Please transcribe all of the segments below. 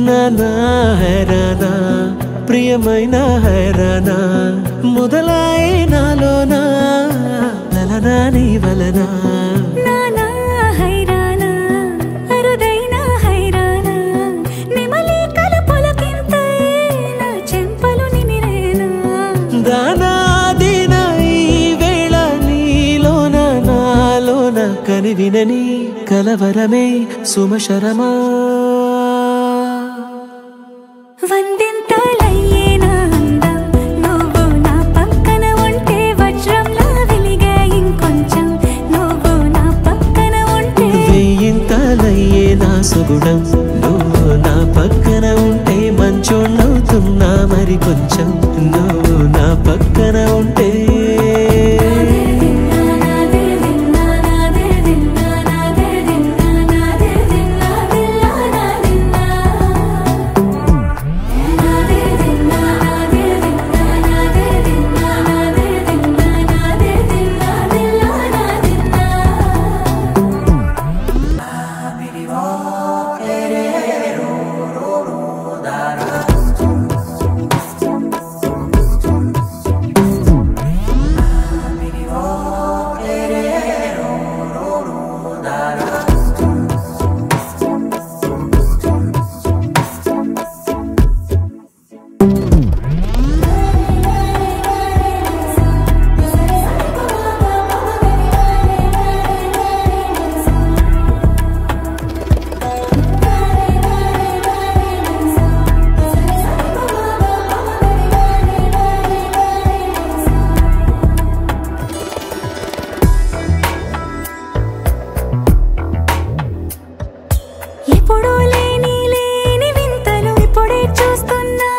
నానా హైరానా ప్రియమైన హైరానా మొదలై నాలోనా లలనా నీ వలనా నానా హైరానా అరుదైన హైరానా నిమలి కలుపులకింతై నా చెంపలు నిమిరేనా దానాదిన ఈ వేళ నీలోన నాలోన కనివినని కలవరమే సుమశరమా వందింతలయ్యేనా అందం నువ్వు నా పక్కన ఉంటే వజ్రంలా వెలిగే ఇంకొంచెం నువ్వు నా పక్కన ఉంటే వెయ్యింతలయ్యే నా సుగుణం నువ్వు నా పక్కన ఉంటే మంచోణ్ణవుతున్నా మరి కొంచెం నువ్వు నా పక్కన ఉంటే ఎప్పుడూ లేని వింతలు ఇప్పుడే చూస్తున్నా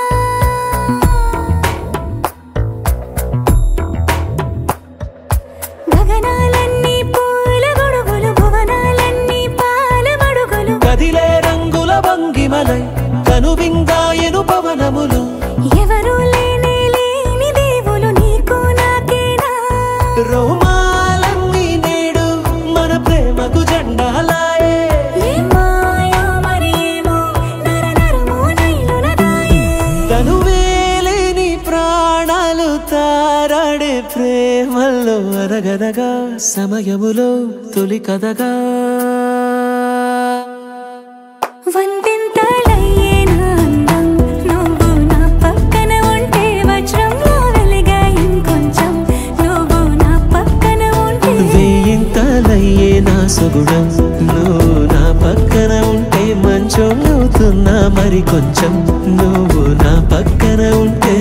గగనాలన్నీ పూల గొడుగులు భువనాలన్నీ పాల మడుగులు కదిలే రంగుల భంగిమలై కనువిందాయను పవనములు ఎవరూ లేని దేవులు నీకు నాకేనా రోమాలన్నీ నేడు మన ప్రేమకు జెండాలాయే మాయో మరేమో నరనరమో నైలునదాయే తనువేలేని ప్రాణాలు తారాడే ప్రేమల్లో అరగనగా సమయములో తొలి కథగా వందింతలయ్యేనా అందం నువ్వు నా పక్కన ఉంటే వజ్రంలా వెలిగే ఇంకొంచెం నువ్వు నా పక్కన ఉంటే వెయ్యింతలయ్యే నా సుగుణం నువ్వు నా పక్కన ఉంటే మంచోణ్ణవుతున్నా మరి కొంచెం నువ్వు నా పక్కన ఉంటే